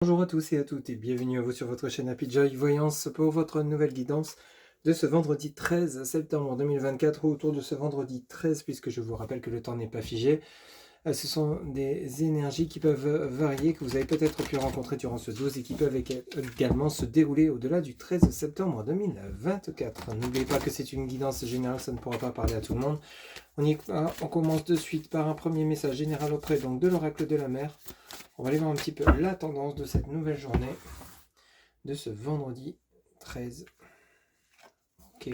Bonjour à tous et à toutes et bienvenue à vous sur votre chaîne Happy Joy Voyance pour votre nouvelle guidance de ce vendredi 13 septembre 2024 ou autour de ce vendredi 13 puisque je vous rappelle que le temps n'est pas figé. Ce sont des énergies qui peuvent varier, que vous avez peut-être pu rencontrer durant ce 12 et qui peuvent également se dérouler au-delà du 13 septembre 2024. N'oubliez pas que c'est une guidance générale, ça ne pourra pas parler à tout le monde. On commence de suite par un premier message général auprès donc de l'oracle de la mer. On va aller voir un petit peu la tendance de cette nouvelle journée, de ce vendredi 13. Ok,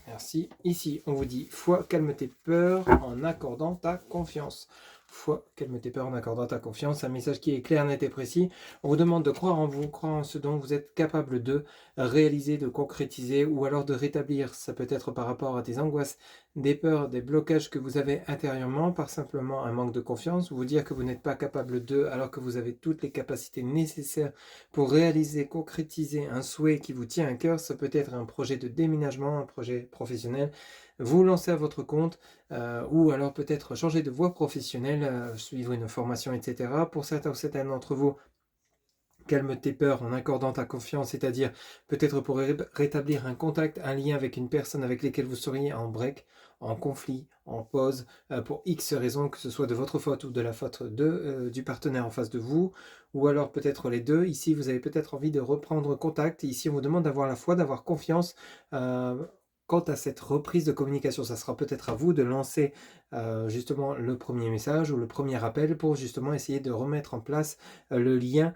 merci. Ici, on vous dit foi, calme tes peurs en accordant ta confiance. Foi, calme tes peurs en accordant ta confiance. Un message qui est clair, net et précis. On vous demande de croire en vous, croire en ce dont vous êtes capable de réaliser, de concrétiser ou alors de rétablir. Ça peut être par rapport à des angoisses, des peurs, des blocages que vous avez intérieurement par simplement un manque de confiance, vous dire que vous n'êtes pas capable de alors que vous avez toutes les capacités nécessaires pour réaliser, concrétiser un souhait qui vous tient à cœur. Ça peut être un projet de déménagement, un projet professionnel, vous lancer à votre compte ou alors peut-être changer de voie professionnelle, suivre une formation, etc. Pour certains ou certaines d'entre vous, calme tes peurs en accordant ta confiance, c'est-à-dire peut-être pour rétablir un contact, un lien avec une personne avec laquelle vous seriez en break, en conflit, en pause, pour X raisons, que ce soit de votre faute ou de la faute du partenaire en face de vous, ou alors peut-être les deux. Ici, vous avez peut-être envie de reprendre contact. Ici, on vous demande d'avoir la foi, d'avoir confiance. Quant à cette reprise de communication, ça sera peut-être à vous de lancer justement le premier message ou le premier appel pour justement essayer de remettre en place le lien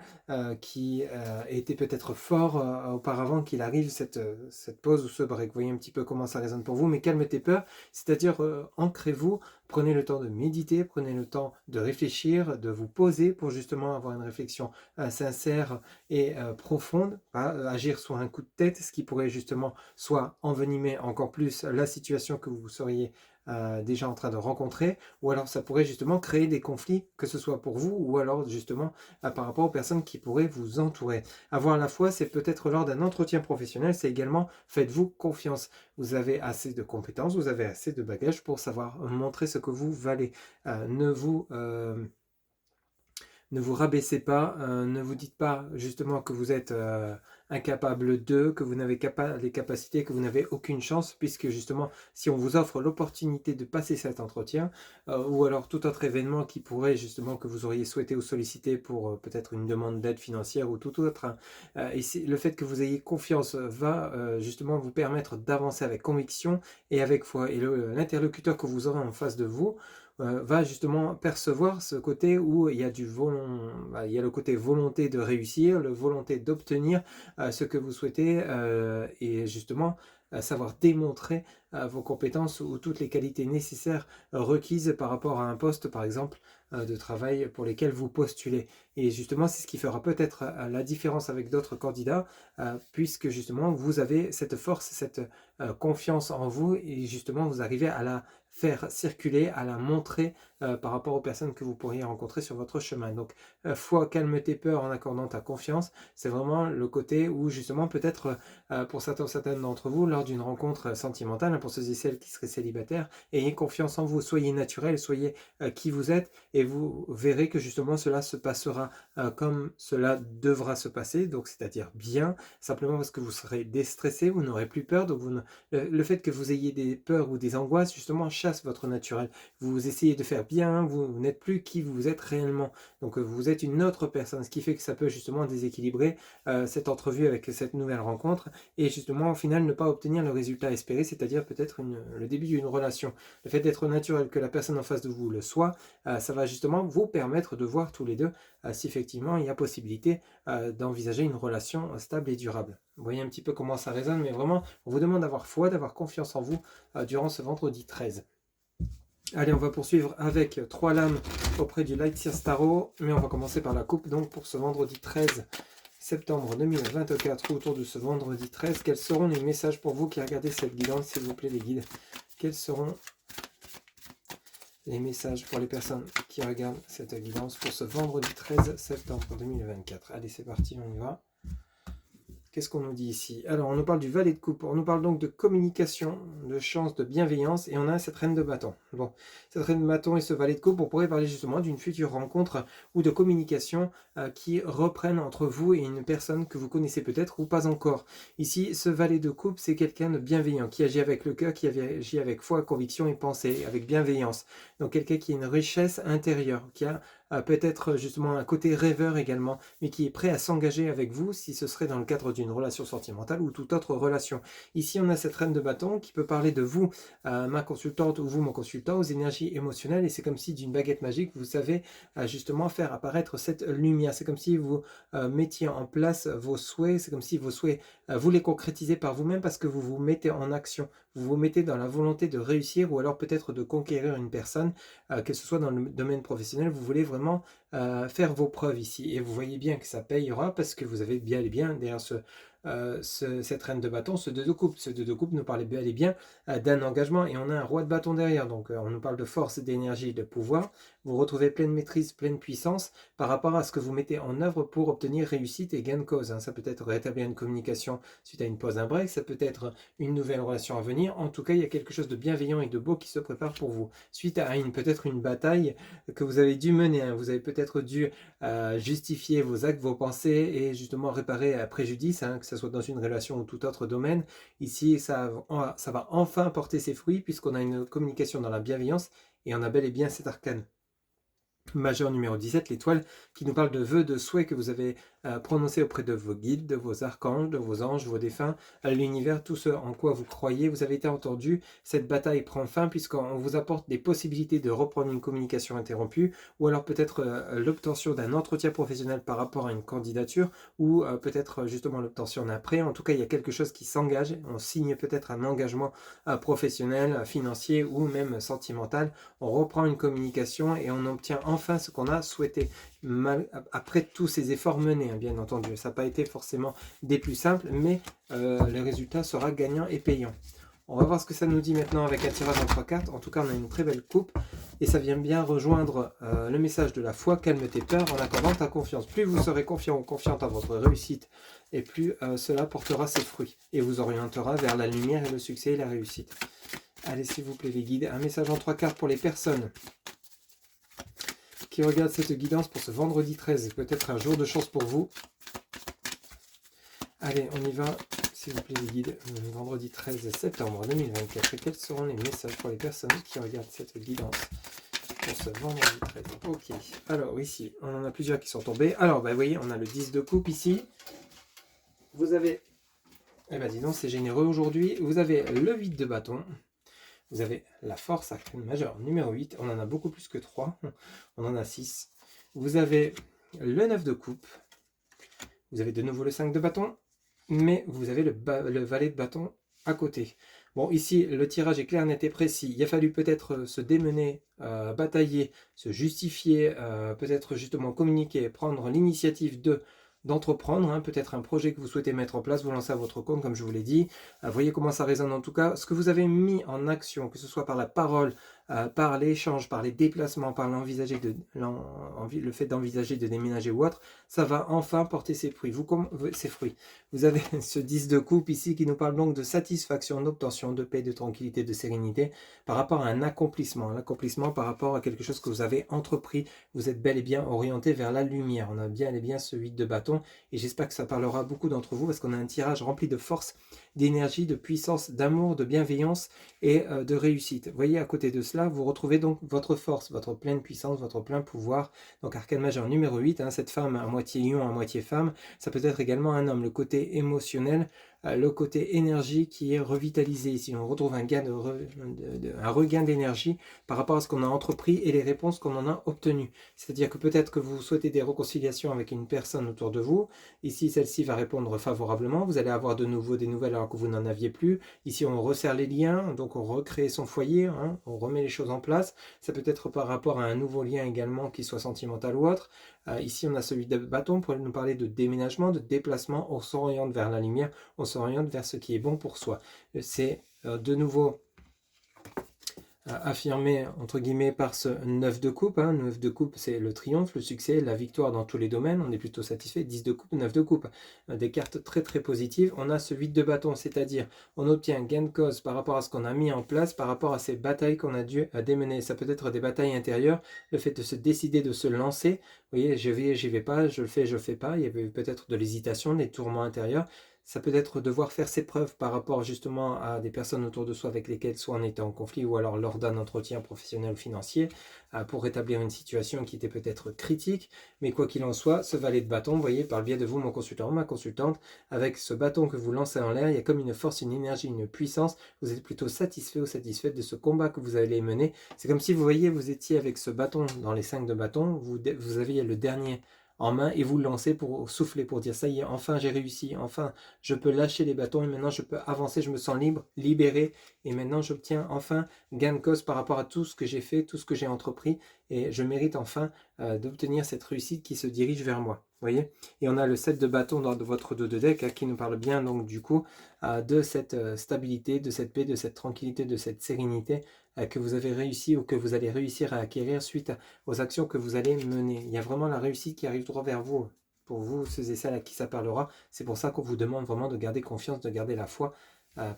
qui était peut-être fort auparavant qu'il arrive cette pause ou ce break. Vous voyez un petit peu comment ça résonne pour vous, mais calmez tes peurs, c'est-à-dire ancrez-vous, prenez le temps de méditer, prenez le temps de réfléchir, de vous poser pour justement avoir une réflexion sincère et profonde, pas agir sur un coup de tête, ce qui pourrait justement soit envenimer encore plus la situation que vous seriez déjà en train de rencontrer, ou alors ça pourrait justement créer des conflits, que ce soit pour vous, ou alors justement par rapport aux personnes qui pourraient vous entourer. Avoir la foi, c'est peut-être lors d'un entretien professionnel, c'est également faites-vous confiance. Vous avez assez de compétences, vous avez assez de bagages pour savoir montrer ce que vous valez. Ne vous rabaissez pas, ne vous dites pas justement que vous êtes incapable de, que vous n'avez les capacités, que vous n'avez aucune chance, puisque justement, si on vous offre l'opportunité de passer cet entretien, ou alors tout autre événement qui pourrait justement que vous auriez souhaité ou sollicité pour peut-être une demande d'aide financière ou tout autre, hein, et le fait que vous ayez confiance va justement vous permettre d'avancer avec conviction et avec foi. Et l'interlocuteur que vous aurez en face de vous, va justement percevoir ce côté où il y a il y a le côté volonté de réussir, le volonté d'obtenir ce que vous souhaitez et justement savoir démontrer vos compétences ou toutes les qualités nécessaires requises par rapport à un poste par exemple de travail pour lesquels vous postulez. Et justement c'est ce qui fera peut-être la différence avec d'autres candidats puisque justement vous avez cette force, cette confiance en vous et justement vous arrivez à la faire circuler, à la montrer par rapport aux personnes que vous pourriez rencontrer sur votre chemin. Donc, foi, calme tes peurs en accordant ta confiance, c'est vraiment le côté où justement peut-être pour certains ou certaines d'entre vous, lors d'une rencontre sentimentale, hein, pour ceux et celles qui seraient célibataires, ayez confiance en vous, soyez naturel, soyez qui vous êtes et vous verrez que justement cela se passera comme cela devra se passer, donc c'est-à-dire bien, simplement parce que vous serez déstressé, vous n'aurez plus peur, donc le fait que vous ayez des peurs ou des angoisses, justement, chasse votre naturel. Vous essayez de faire bien, vous n'êtes plus qui vous êtes réellement. Donc, vous êtes une autre personne, ce qui fait que ça peut justement déséquilibrer cette entrevue avec cette nouvelle rencontre et justement, au final, ne pas obtenir le résultat espéré, c'est-à-dire peut-être le début d'une relation. Le fait d'être naturel, que la personne en face de vous le soit, ça va justement vous permettre de voir tous les deux si effectivement il y a possibilité d'envisager une relation stable et durable. Vous voyez un petit peu comment ça résonne, mais vraiment, on vous demande d'avoir foi, d'avoir confiance en vous durant ce vendredi 13. Allez, on va poursuivre avec 3 lames auprès du Light Seer Tarot, mais on va commencer par la coupe, donc pour ce vendredi 13 septembre 2024, autour de ce vendredi 13, quels seront les messages pour vous qui regardez cette guidance, s'il vous plaît les guides? Quels seront les messages pour les personnes qui regardent cette guidance pour ce vendredi 13 septembre 2024? Allez, c'est parti, on y va. Qu'est-ce qu'on nous dit ici? Alors, on nous parle du valet de coupe. On nous parle donc de communication, de chance, de bienveillance. Et on a cette reine de bâton. Bon, cette reine de bâton et ce valet de coupe, on pourrait parler justement d'une future rencontre ou de communication qui reprennent entre vous et une personne que vous connaissez peut-être ou pas encore. Ici, ce valet de coupe, c'est quelqu'un de bienveillant, qui agit avec le cœur, qui agit avec foi, conviction et pensée, avec bienveillance. Donc, quelqu'un qui a une richesse intérieure, qui a peut-être justement un côté rêveur également, mais qui est prêt à s'engager avec vous si ce serait dans le cadre d'une relation sentimentale ou toute autre relation. Ici, on a cette reine de bâton qui peut parler de vous, ma consultante, ou vous, mon consultant, aux énergies émotionnelles, et c'est comme si d'une baguette magique, vous savez justement faire apparaître cette lumière. C'est comme si vous mettiez en place vos souhaits, c'est comme si vos souhaits, vous les concrétisez par vous-même parce que vous vous mettez en action, vous vous mettez dans la volonté de réussir ou alors peut-être de conquérir une personne, que ce soit dans le domaine professionnel, vous voulez vraiment faire vos preuves ici. Et vous voyez bien que ça payera parce que vous avez bien et bien derrière cette reine de bâton, ce 2 de coupe. Ce 2 de coupe nous parlait bien et bien d'un engagement et on a un roi de bâton derrière. Donc on nous parle de force, d'énergie, de pouvoir. Vous retrouvez pleine maîtrise, pleine puissance par rapport à ce que vous mettez en œuvre pour obtenir réussite et gain de cause. Ça peut être rétablir une communication suite à une pause, un break. Ça peut être une nouvelle relation à venir. En tout cas, il y a quelque chose de bienveillant et de beau qui se prépare pour vous. Suite à peut-être une bataille que vous avez dû mener. Vous avez peut-être dû justifier vos actes, vos pensées et justement réparer un préjudice, que ce soit dans une relation ou tout autre domaine. Ici, ça va enfin porter ses fruits puisqu'on a une communication dans la bienveillance et on a bel et bien cet arcane majeur numéro 17, l'étoile, qui nous parle de vœux, de souhaits que vous avez prononcés auprès de vos guides, de vos archanges, de vos anges, vos défunts, l'univers, tout ce en quoi vous croyez, vous avez été entendu. Cette bataille prend fin puisqu'on vous apporte des possibilités de reprendre une communication interrompue ou alors peut-être l'obtention d'un entretien professionnel par rapport à une candidature ou peut-être justement l'obtention d'un prêt. En tout cas, il y a quelque chose qui s'engage. On signe peut-être un engagement professionnel, financier ou même sentimental. On reprend une communication et on obtient enfin ce qu'on a souhaité, après tous ces efforts menés, bien entendu. Ça n'a pas été forcément des plus simples, mais le résultat sera gagnant et payant. On va voir ce que ça nous dit maintenant avec un tirage en 3 cartes. En tout cas, on a une très belle coupe et ça vient bien rejoindre le message de la foi. Calme tes peurs en accordant ta confiance. Plus vous serez confiant ou confiante à votre réussite et plus cela portera ses fruits et vous orientera vers la lumière et le succès et la réussite. Allez, s'il vous plaît, les guides, un message en 3 cartes pour les personnes qui regardent cette guidance pour ce vendredi 13. Peut-être un jour de chance pour vous. Allez, on y va, s'il vous plaît, les guides. Vendredi 13 septembre 2024. Et quels seront les messages pour les personnes qui regardent cette guidance pour ce vendredi 13? Ok. Alors, ici, on en a plusieurs qui sont tombés. Alors, vous voyez, on a le 10 de coupe ici. Vous avez... Eh bien, dis donc, c'est généreux aujourd'hui. Vous avez le 8 de bâton. Vous avez la force arcane majeure numéro 8. On en a beaucoup plus que 3. On en a 6. Vous avez le 9 de coupe. Vous avez de nouveau le 5 de bâton. Mais vous avez le valet de bâton à côté. Bon, ici, le tirage est clair, net et précis. Il a fallu peut-être se démener, batailler, se justifier, peut-être justement communiquer, prendre l'initiative d'entreprendre, peut-être un projet que vous souhaitez mettre en place, vous lancez à votre compte, comme je vous l'ai dit. Voyez comment ça résonne en tout cas. Ce que vous avez mis en action, que ce soit par la parole, par l'échange, par les déplacements, par le fait d'envisager de déménager ou autre, ça va enfin porter ses fruits. Vous avez ce 10 de coupe ici qui nous parle donc de satisfaction, d'obtention, de paix, de tranquillité, de sérénité par rapport à un accomplissement. L'accomplissement par rapport à quelque chose que vous avez entrepris. Vous êtes bel et bien orienté vers la lumière. On a bien et bien ce 8 de bâton et j'espère que ça parlera beaucoup d'entre vous parce qu'on a un tirage rempli de force, d'énergie, de puissance, d'amour, de bienveillance et de réussite. Vous voyez, à côté de cela, vous retrouvez donc votre force, votre pleine puissance, votre plein pouvoir. Donc arcane majeur numéro 8, cette femme à moitié lion, à moitié femme, ça peut être également un homme. Le côté émotionnel, le côté énergie qui est revitalisé ici. On retrouve un regain d'énergie par rapport à ce qu'on a entrepris et les réponses qu'on en a obtenues. C'est-à-dire que peut-être que vous souhaitez des réconciliations avec une personne autour de vous. Ici, celle-ci va répondre favorablement. Vous allez avoir de nouveau des nouvelles alors que vous n'en aviez plus. Ici, on resserre les liens, donc on recrée son foyer, on remet les choses en place. Ça peut être par rapport à un nouveau lien également, qui soit sentimental ou autre. Ici, on a celui de bâton pour nous parler de déménagement, de déplacement. On s'oriente vers la lumière, on s'oriente vers ce qui est bon pour soi. C'est de nouveau affirmé entre guillemets par ce 9 de coupe. 9 de coupe, c'est le triomphe, le succès, la victoire dans tous les domaines. On est plutôt satisfait. 10 de coupe, 9 de coupe. Des cartes très très positives. On a ce 8 de bâton, c'est-à-dire on obtient gain de cause par rapport à ce qu'on a mis en place, par rapport à ces batailles qu'on a dû démener. Ça peut être des batailles intérieures, le fait de se décider, de se lancer. Vous voyez, j'y vais pas, je le fais pas. Il y avait peut-être de l'hésitation, des tourments intérieurs. Ça peut être devoir faire ses preuves par rapport justement à des personnes autour de soi avec lesquelles soit on était en conflit ou alors lors d'un entretien professionnel ou financier pour rétablir une situation qui était peut-être critique. Mais quoi qu'il en soit, ce valet de bâton, vous voyez, par le biais de vous, mon consultant ou ma consultante, avec ce bâton que vous lancez en l'air, il y a comme une force, une énergie, une puissance. Vous êtes plutôt satisfait ou satisfaite de ce combat que vous allez mener. C'est comme si vous voyez, vous étiez avec ce bâton dans les 5 de bâton, vous aviez le dernier en main et vous le lancez pour souffler, pour dire ça y est, enfin j'ai réussi, enfin je peux lâcher les bâtons et maintenant je peux avancer, je me sens libre, libéré et maintenant j'obtiens enfin gain de cause par rapport à tout ce que j'ai fait, tout ce que j'ai entrepris et je mérite enfin d'obtenir cette réussite qui se dirige vers moi. Vous voyez? Et on a le 7 de bâton dans votre dos de deck qui nous parle bien donc du coup de cette stabilité, de cette paix, de cette tranquillité, de cette sérénité que vous avez réussi ou que vous allez réussir à acquérir suite aux actions que vous allez mener. Il y a vraiment la réussite qui arrive droit vers vous. Pour vous, ceux et celles à qui ça parlera, c'est pour ça qu'on vous demande vraiment de garder confiance, de garder la foi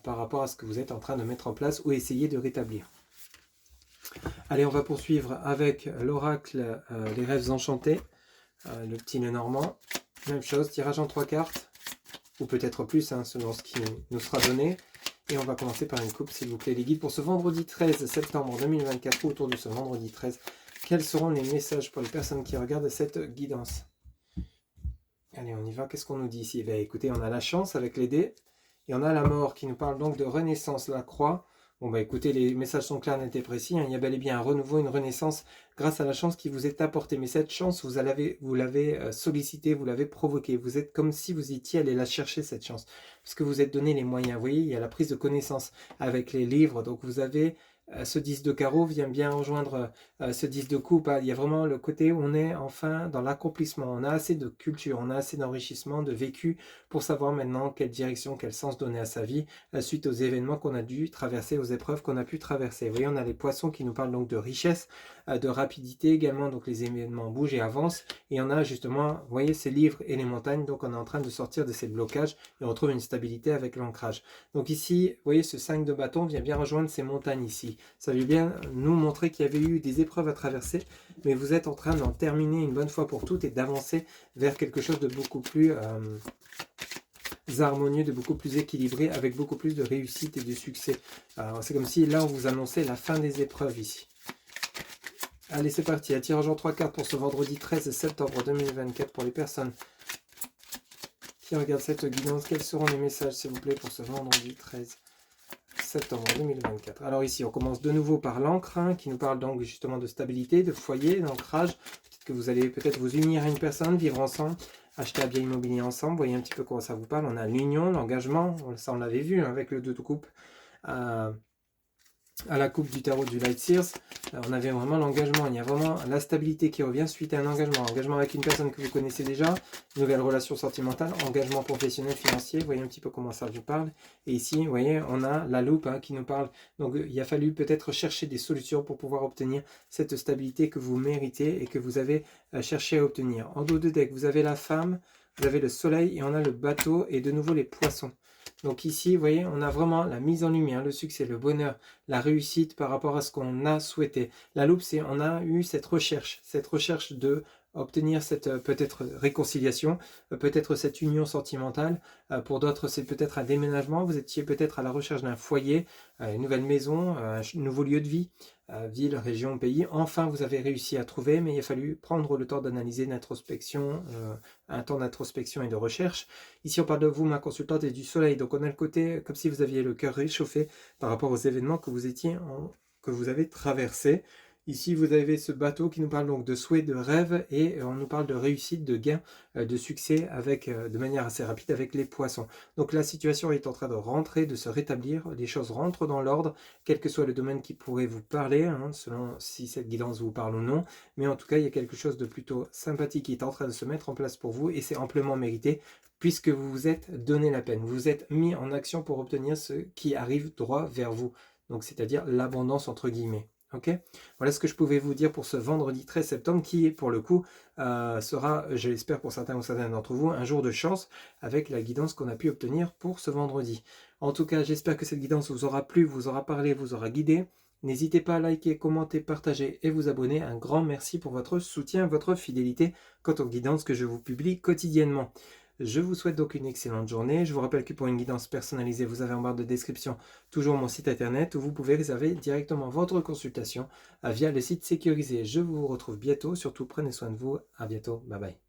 par rapport à ce que vous êtes en train de mettre en place ou essayer de rétablir. Allez, on va poursuivre avec l'oracle Les Rêves Enchantés, le petit Lenormand. Même chose, tirage en 3 cartes, ou peut-être plus, selon ce qui nous sera donné. Et on va commencer par une coupe, s'il vous plaît, les guides pour ce vendredi 13 septembre 2024, ou autour de ce vendredi 13. Quels seront les messages pour les personnes qui regardent cette guidance? Allez, on y va. Qu'est-ce qu'on nous dit ici? Écoutez, on a la chance avec les dés. Et on a la mort qui nous parle donc de renaissance, la croix. Bon, écoutez, les messages sont clairs, nets et précis. Il y a bel et bien un renouveau, une renaissance grâce à la chance qui vous est apportée. Mais cette chance, vous l'avez sollicitée, vous l'avez provoquée. Vous êtes comme si vous étiez allé la chercher, cette chance. Parce que vous êtes donné les moyens. Vous voyez, il y a la prise de connaissance avec les livres. Donc, vous avez ce 10 de carreau vient bien rejoindre ce 10 de coupe. Il y a vraiment le côté où on est enfin dans l'accomplissement. On a assez de culture, on a assez d'enrichissement, de vécu pour savoir maintenant quelle direction, quel sens donner à sa vie suite aux événements qu'on a dû traverser, aux épreuves qu'on a pu traverser. Vous voyez, on a les poissons qui nous parlent donc de richesse, de rapidité également. Donc les événements bougent et avancent. Et on a justement, vous voyez, ces livres et les montagnes. Donc on est en train de sortir de ces blocages et on retrouve une stabilité avec l'ancrage. Donc ici, vous voyez, ce 5 de bâton vient bien rejoindre ces montagnes ici. Ça veut bien nous montrer qu'il y avait eu des épreuves à traverser, mais vous êtes en train d'en terminer une bonne fois pour toutes et d'avancer vers quelque chose de beaucoup plus harmonieux, de beaucoup plus équilibré, avec beaucoup plus de réussite et de succès. C'est comme si là on vous annonçait la fin des épreuves ici. Allez, c'est parti. Un tirage en 3 cartes pour ce vendredi 13 septembre 2024 pour les personnes qui regardent cette guidance. Quels seront les messages, s'il vous plaît, pour ce vendredi 13 septembre 2024. Alors ici, on commence de nouveau par l'encre, qui nous parle donc justement de stabilité, de foyer, d'ancrage. Peut-être que vous allez peut-être vous unir à une personne, vivre ensemble, acheter un bien immobilier ensemble. Voyez un petit peu comment ça vous parle. On a l'union, l'engagement, ça on l'avait vu avec le 2 de coupe. À la coupe du tarot du Light Sears, on avait vraiment l'engagement, il y a vraiment la stabilité qui revient suite à un engagement avec une personne que vous connaissez déjà, nouvelle relation sentimentale, engagement professionnel, financier, vous voyez un petit peu comment ça vous parle. Et ici, vous voyez, on a la loupe qui nous parle, donc il a fallu peut-être chercher des solutions pour pouvoir obtenir cette stabilité que vous méritez et que vous avez cherché à obtenir. En dos de deck, vous avez la femme, vous avez le soleil et on a le bateau et de nouveau les poissons. Donc ici, vous voyez, on a vraiment la mise en lumière, le succès, le bonheur, la réussite par rapport à ce qu'on a souhaité. La loupe, c'est on a eu cette recherche de obtenir cette peut-être réconciliation, peut-être cette union sentimentale. Pour d'autres, c'est peut-être un déménagement. Vous étiez peut-être à la recherche d'un foyer, une nouvelle maison, un nouveau lieu de vie, ville, région, pays. Enfin, vous avez réussi à trouver, mais il a fallu prendre le temps d'analyser l'introspection, un temps d'introspection et de recherche. Ici, on parle de vous, ma consultante, et du soleil. Donc, on a le côté comme si vous aviez le cœur réchauffé par rapport aux événements que que vous avez traversés. Ici, vous avez ce bateau qui nous parle donc de souhaits, de rêves, et on nous parle de réussite, de gain, de succès avec, de manière assez rapide avec les poissons. Donc la situation est en train de rentrer, de se rétablir, les choses rentrent dans l'ordre, quel que soit le domaine qui pourrait vous parler, selon si cette guidance vous parle ou non. Mais en tout cas, il y a quelque chose de plutôt sympathique qui est en train de se mettre en place pour vous, et c'est amplement mérité, puisque vous vous êtes donné la peine, vous vous êtes mis en action pour obtenir ce qui arrive droit vers vous. donc c'est-à-dire l'abondance entre guillemets. Ok, voilà ce que je pouvais vous dire pour ce vendredi 13 septembre qui, pour le coup, sera, je l'espère pour certains ou certaines d'entre vous, un jour de chance avec la guidance qu'on a pu obtenir pour ce vendredi. En tout cas, j'espère que cette guidance vous aura plu, vous aura parlé, vous aura guidé. N'hésitez pas à liker, commenter, partager et vous abonner. Un grand merci pour votre soutien, votre fidélité quant aux guidances que je vous publie quotidiennement. Je vous souhaite donc une excellente journée. Je vous rappelle que pour une guidance personnalisée, vous avez en barre de description toujours mon site internet où vous pouvez réserver directement votre consultation via le site sécurisé. Je vous retrouve bientôt. Surtout, prenez soin de vous. À bientôt. Bye bye.